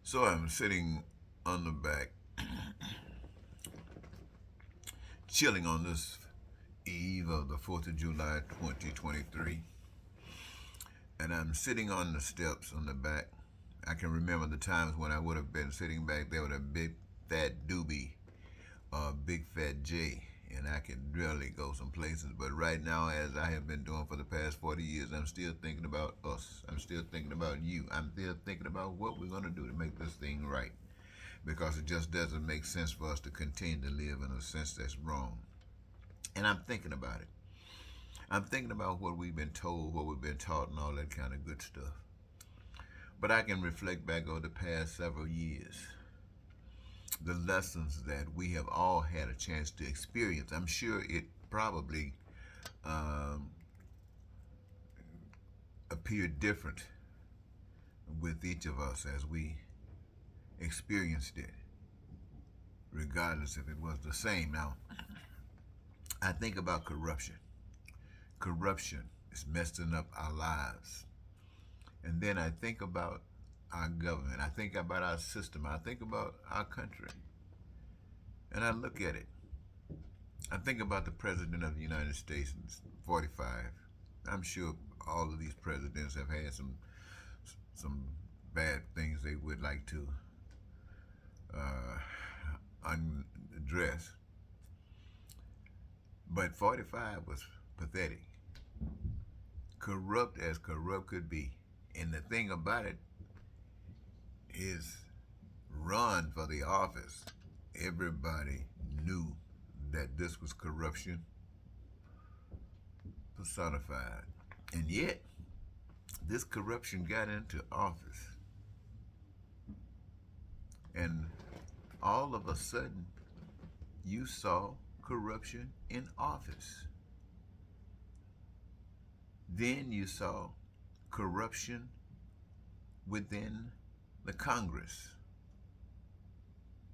So I'm sitting on the back, chilling on this eve of the 4th of July 2023. And I'm sitting on the steps on the back. I can remember the times when I would have been sitting back there with a big fat doobie or a big fat J, and I could really go some places. But right now, as I have been doing for the past 40 years, I'm still thinking about us. I'm still thinking about you. I'm still thinking about what we're going to do to make this thing right. Because it just doesn't make sense for us to continue to live in a sense that's wrong. And I'm thinking about it. I'm thinking about what we've been told, what we've been taught, and all that kind of good stuff. But I can reflect back over the past several years, the lessons that we have all had a chance to experience. I'm sure it probably um, appeared different with each of us as we experienced it, regardless if it was the same. Now, I think about corruption. Corruption is messing up our lives. And then I think about our government. I think about our system. I think about our country. And I look at it. I think about the President of the United States in 45. I'm sure all of these presidents have had some bad things they would like to undress. But 45 was pathetic. Corrupt as corrupt could be. And the thing about it is, run for the office, everybody knew that this was corruption personified. And yet, this corruption got into office. And all of a sudden, you saw corruption in office. Then you saw corruption within the Congress.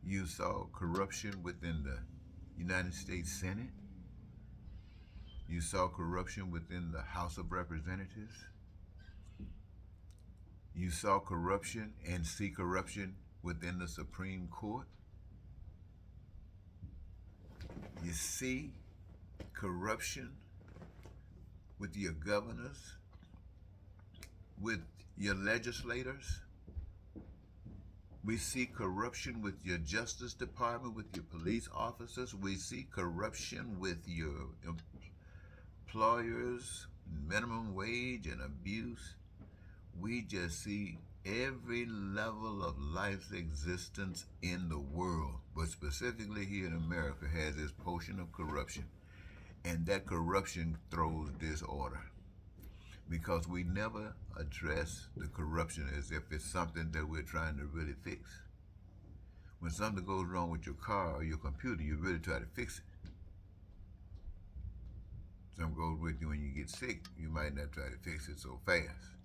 You saw corruption within the United States Senate. You saw corruption within the House of Representatives. You saw corruption and see corruption within the Supreme Court. You see corruption with your governors, with your legislators. We see corruption with your Justice Department, with your police officers. We see corruption with your employers, minimum wage and abuse. We just see every level of life's existence in the world, but specifically here in America, has this portion of corruption. And that corruption throws disorder, because we never address the corruption as if it's something that we're trying to really fix. When something goes wrong with your car or your computer, you really try to fix it. Something goes with you when you get sick, you might not try to fix it so fast.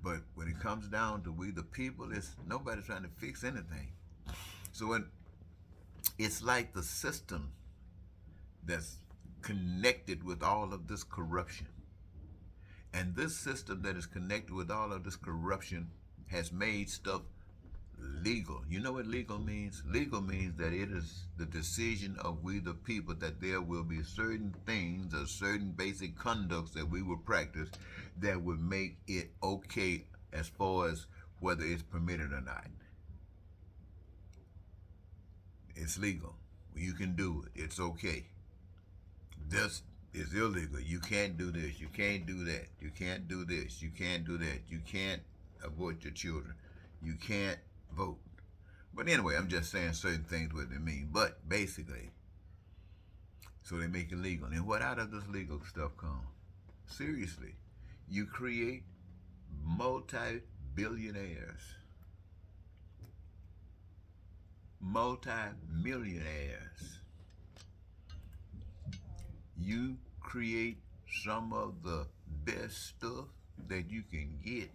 But when it comes down to we the people, it's nobody trying to fix anything. So it's like the system that's connected with all of this corruption. And this system that is connected with all of this corruption has made stuff legal. You know what legal means? Legal means that it is the decision of we the people that there will be certain things or certain basic conducts that we will practice that would make it okay as far as whether it's permitted or not. It's legal. You can do it. It's okay. This is illegal. You can't do this. You can't do that. You can't do this. You can't do that. You can't abort your children. You can't vote. But anyway, I'm just saying certain things what they mean. But basically, so they make it legal. And what out of this legal stuff come? Seriously, you create multi-billionaires, multi-millionaires. You create some of the best stuff that you can get,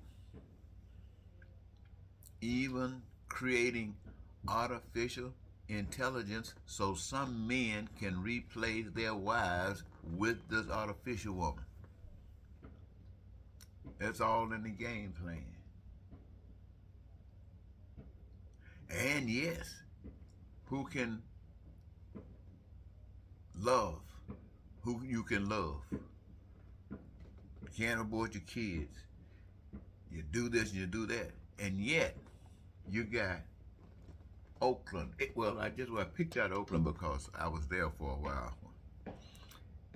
even creating artificial intelligence so some men can replace their wives with this artificial woman. That's all in the game plan. And yes, who can love, who you can love. You can't abort your kids. You do this and you do that. And yet, you got Oakland. I picked out Oakland because I was there for a while.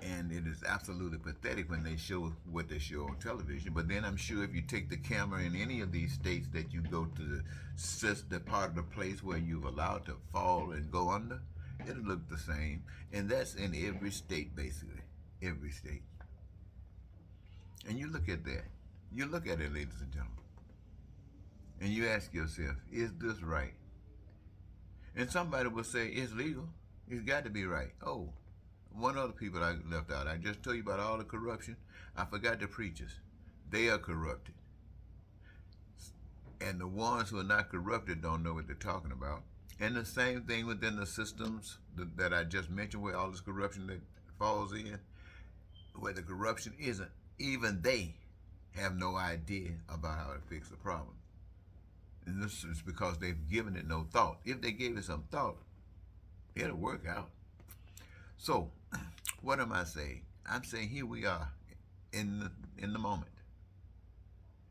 And it is absolutely pathetic when they show what they show on television. But then I'm sure if you take the camera in any of these states that you go to the part of the place where you've allowed to fall and go under, it'll look the same. And that's in every state, basically. Every state. And you look at that. You look at it, ladies and gentlemen. And you ask yourself, is this right? And somebody will say, it's legal. It's got to be right. Oh, one other people I left out. I just told you about all the corruption. I forgot the preachers. They are corrupted. And the ones who are not corrupted don't know what they're talking about. And the same thing within the systems that I just mentioned, where all this corruption that falls in, where the corruption isn't. Even they have no idea about how to fix the problem. And this is because they've given it no thought. If they gave it some thought, it'll work out. So, what am I saying? I'm saying here we are in the moment.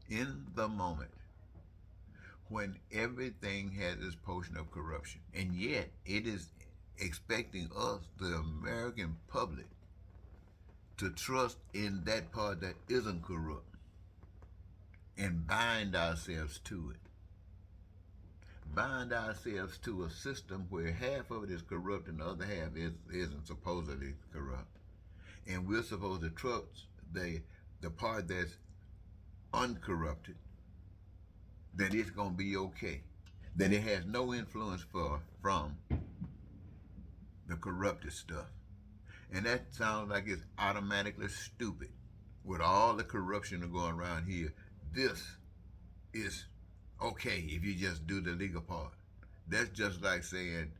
In the moment. When everything has its portion of corruption. And yet, it is expecting us, the American public, to trust in that part that isn't corrupt and bind ourselves to it. Bind ourselves to a system where half of it is corrupt and the other half isn't supposedly corrupt. And we're supposed to trust the part that's uncorrupted, that it's going to be okay, that it has no influence from the corrupted stuff. And that sounds like it's automatically stupid. With all the corruption going around here, this is okay if you just do the legal part. That's just like saying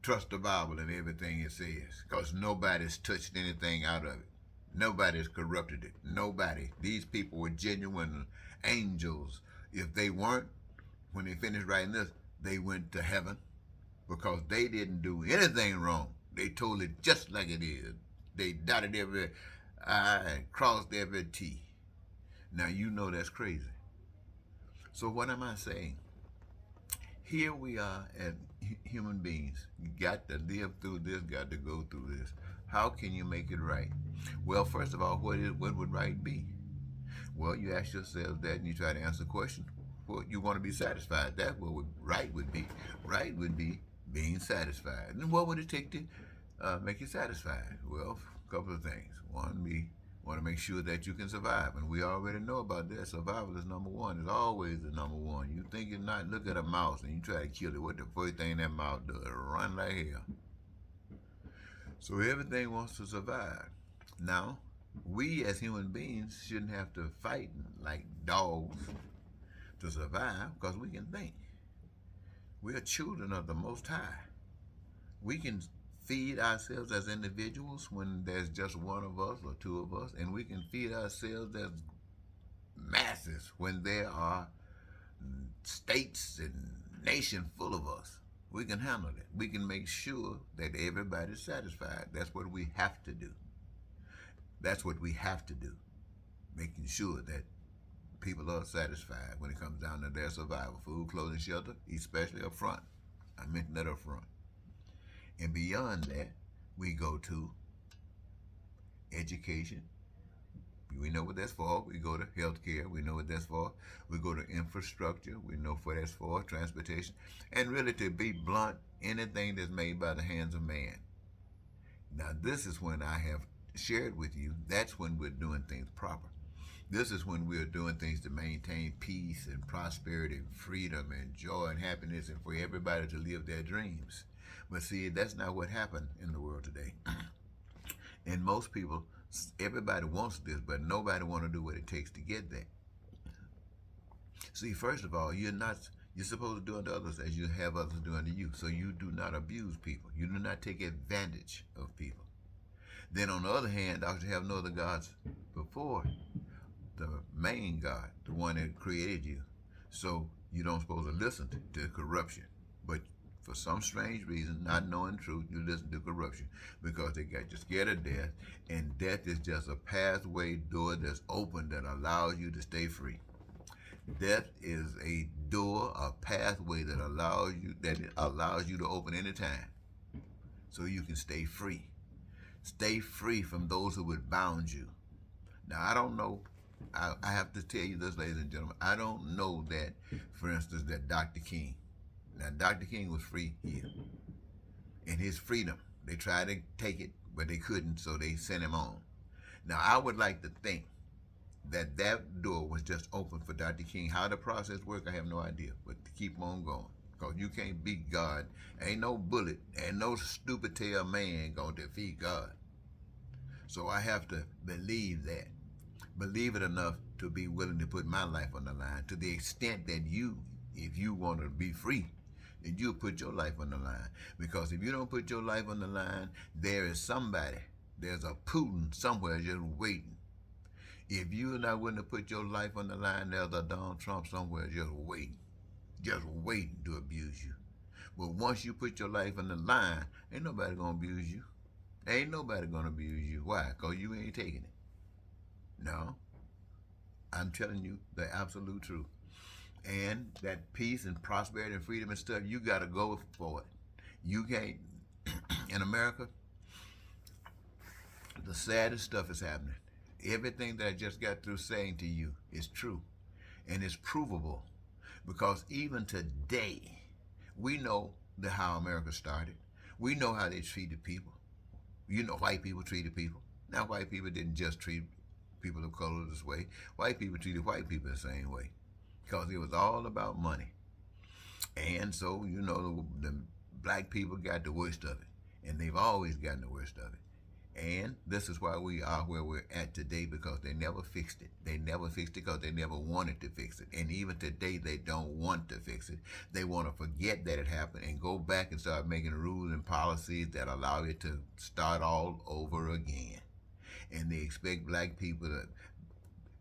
trust the Bible and everything it says, because nobody's touched anything out of it. Nobody's corrupted it. Nobody. These people were genuine angels. If they weren't, when they finished writing this, they went to heaven because they didn't do anything wrong. They told it just like it is. They dotted every I and crossed every T. Now you know that's crazy. So what am I saying? Here we are as human beings. You got to live through this, got to go through this. How can you make it right? Well, first of all, what would right be? Well, you ask yourself that and you try to answer the question. Well, you want to be satisfied. That's what right would be. Right would be being satisfied. And what would it take to make you satisfied? Well, a couple of things. One, we want to make sure that you can survive. And we already know about that. Survival is number one. It's always the number one. You think you're not, look at a mouse and you try to kill it. What the first thing that mouse does? Run like hell. So everything wants to survive. Now, we as human beings shouldn't have to fight like dogs to survive because we can think. We are children of the Most High. We can feed ourselves as individuals when there's just one of us or two of us, and we can feed ourselves as masses when there are states and nations full of us. We can handle it. We can make sure that everybody's satisfied. That's what we have to do. That's what we have to do. Making sure that people are satisfied when it comes down to their survival. Food, clothing, shelter, especially up front. I mentioned that up front. And beyond that, we go to education. We know what that's for. We go to healthcare. We know what that's for. We go to infrastructure. We know what that's for. Transportation. And really, to be blunt, anything that's made by the hands of man. Now, this is when I have shared with you, that's when we're doing things proper. This is when we're doing things to maintain peace and prosperity and freedom and joy and happiness and for everybody to live their dreams. But see, that's not what happened in the world today. And most people, everybody wants this, but nobody want to do what it takes to get that. See, first of all, you're supposed to do unto others as you have others do unto you. So you do not abuse people. You do not take advantage of people. Then on the other hand, thou shalt have no other gods before the main God, the one that created you. So you don't supposed to listen to corruption. But for some strange reason, not knowing truth, you listen to corruption because they got you scared of death, and death is just a pathway door that's open that allows you to stay free. Death is a door, a pathway that allows you to open any time, so you can stay free. Stay free from those who would bound you. Now I don't know. I have to tell you this, ladies and gentlemen. I don't know that, for instance, that Dr. King. Now Dr. King was free here. In his freedom, they tried to take it, but they couldn't, so they sent him on. Now I would like to think that that door was just open for Dr. King. How the process worked, I have no idea, but to keep on going. Because you can't beat God. Ain't no bullet, ain't no stupid tail man gonna defeat God. So I have to believe that. Believe it enough to be willing to put my life on the line to the extent that you, if you want to be free, then you'll put your life on the line. Because if you don't put your life on the line, there is somebody, there's a Putin somewhere just waiting. If you're not willing to put your life on the line, there's a Donald Trump somewhere just waiting to abuse you. But once you put your life on the line, ain't nobody gonna abuse you. Ain't nobody gonna abuse you. Why? Because you ain't taking it. No. I'm telling you the absolute truth. And that peace and prosperity and freedom and stuff, you gotta go for it. You can't, in America, the saddest stuff is happening. Everything that I just got through saying to you is true. And it's provable. Because even today, we know how America started. We know how they treated people. You know, white people treated people. Now, white people didn't just treat people of color this way. White people treated white people the same way. Because it was all about money. And so, you know, the black people got the worst of it. And they've always gotten the worst of it. And this is why we are where we're at today, because they never fixed it. They never fixed it because they never wanted to fix it. And even today, they don't want to fix it. They want to forget that it happened and go back and start making rules and policies that allow it to start all over again. And they expect black people to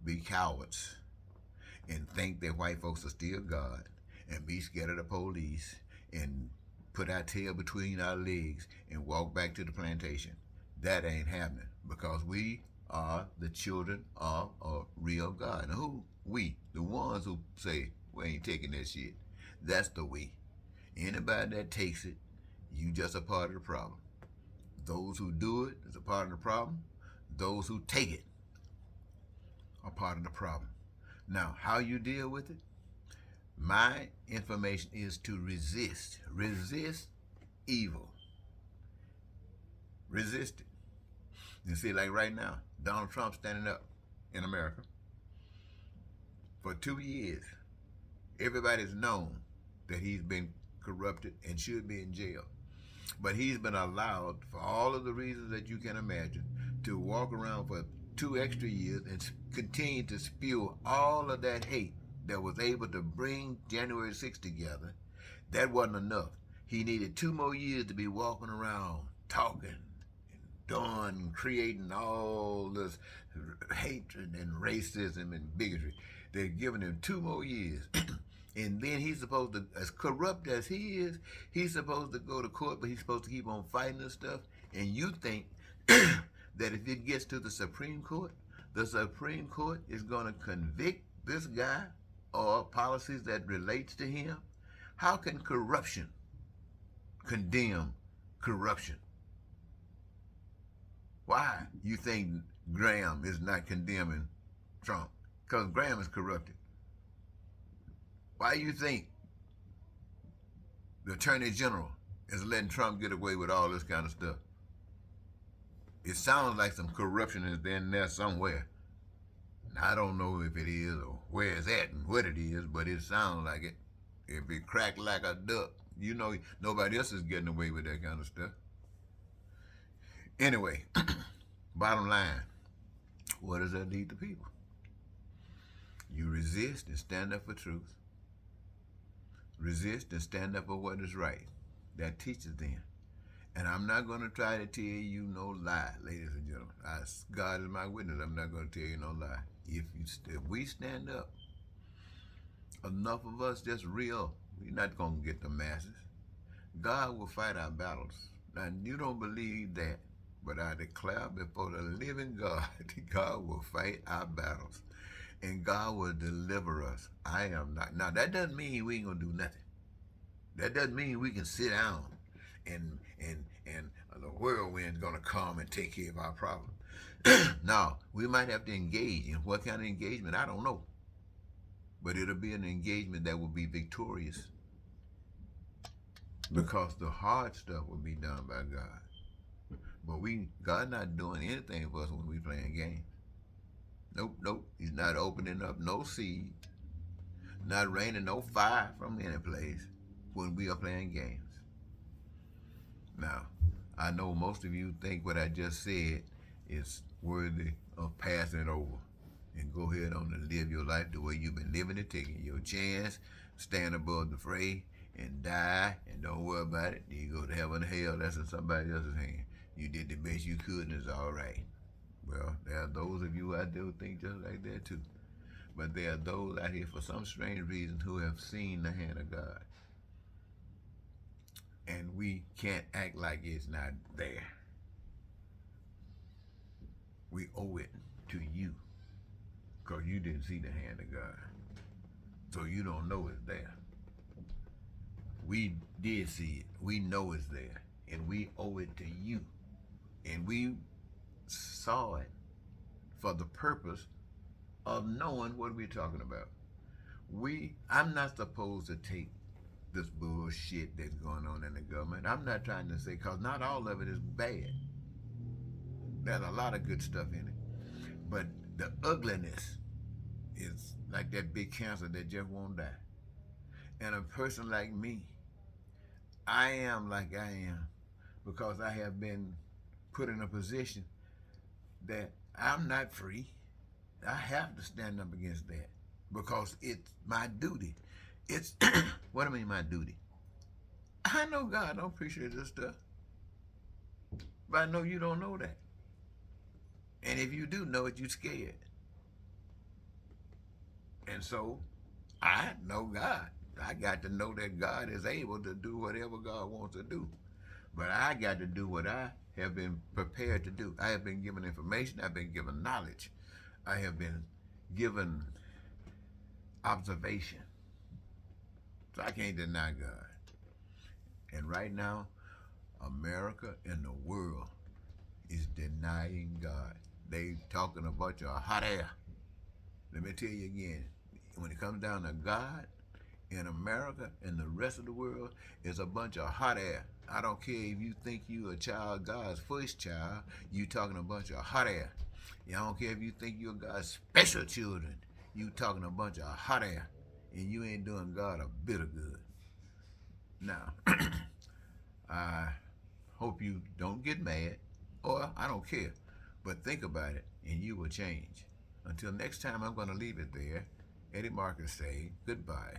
be cowards and think that white folks are still God and be scared of the police and put our tail between our legs and walk back to the plantation. That ain't happening, because we are the children of a real God. Now who? We. The ones who say, we ain't taking that shit. That's the we. Anybody that takes it, you just a part of the problem. Those who do it is a part of the problem. Those who take it are part of the problem. Now, how you deal with it? My information is to resist. Resist evil. Resist it. You see, like right now, Donald Trump standing up in America. For 2 years, everybody's known that he's been corrupted and should be in jail. But he's been allowed, for all of the reasons that you can imagine, to walk around for 2 extra years and continue to spew all of that hate that was able to bring January 6th together. That wasn't enough. He needed 2 more years to be walking around talking, doing, creating all this hatred and racism and bigotry. They're giving him 2 more years. And then he's supposed to, as corrupt as he is, he's supposed to go to court, but he's supposed to keep on fighting this stuff. And you think that if it gets to the Supreme Court is going to convict this guy or policies that relates to him? How can corruption condemn corruption? Why you think Graham is not condemning Trump? Because Graham is corrupted. Why you think the Attorney General is letting Trump get away with all this kind of stuff? It sounds like some corruption is in there somewhere. I don't know if it is or where it's at and what it is, but it sounds like it. If it cracked like a duck, you know nobody else is getting away with that kind of stuff. Anyway, bottom line, what does that lead to people? You resist and stand up for truth. Resist and stand up for what is right. That teaches them. And I'm not going to try to tell you no lie, ladies and gentlemen. God is my witness. I'm not going to tell you no lie. If we stand up, enough of us just real, we're not going to get the masses. God will fight our battles. Now, you don't believe that, but I declare before the living God, God will fight our battles. And God will deliver us. I am not. Now, that doesn't mean we ain't going to do nothing. That doesn't mean we can sit down and the whirlwind's going to come and take care of our problem. Now, we might have to engage. And what kind of engagement? I don't know. But it'll be an engagement that will be victorious because the hard stuff will be done by God. But God not doing anything for us when we playing games. Nope, nope. He's not opening up no seed, not raining no fire from any place when we are playing games. Now, I know most of you think what I just said is worthy of passing it over and go ahead on and live your life the way you've been living it, taking your chance, stand above the fray and die and don't worry about it. You go to heaven or hell, that's in somebody else's hand. You did the best you could and it's all right. Well, there are those of you out there who think just like that too. But there are those out here for some strange reason who have seen the hand of God. And we can't act like it's not there. We owe it to you because you didn't see the hand of God. So you don't know it's there. We did see it. We know it's there. And we owe it to you. And we saw it for the purpose of knowing what we're talking about. I'm not supposed to take this bullshit that's going on in the government. I'm not trying to say, because not all of it is bad. There's a lot of good stuff in it. But the ugliness is like that big cancer that just won't die. And a person like me, I am like I am because I have been put in a position that I'm not free. I have to stand up against that because it's my duty. It's, what do I mean my duty? I know God don't appreciate this stuff, but I know you don't know that. And if you do know it, you're scared. And so, I know God. I got to know that God is able to do whatever God wants to do. But I got to do what I have been prepared to do. I have been given information. I've been given knowledge. I have been given observation. So I can't deny God. And right now, America and the world is denying God. They talking a bunch of hot air. Let me tell you again, when it comes down to God in America and the rest of the world, it's a bunch of hot air. I don't care if you think you a child, God's first child, you talking a bunch of hot air. I don't care if you think you're God's special children, you talking a bunch of hot air. And you ain't doing God a bit of good. Now, I hope you don't get mad, or I don't care, but think about it and you will change. Until next time, I'm going to leave it there. Eddie Marcus say goodbye.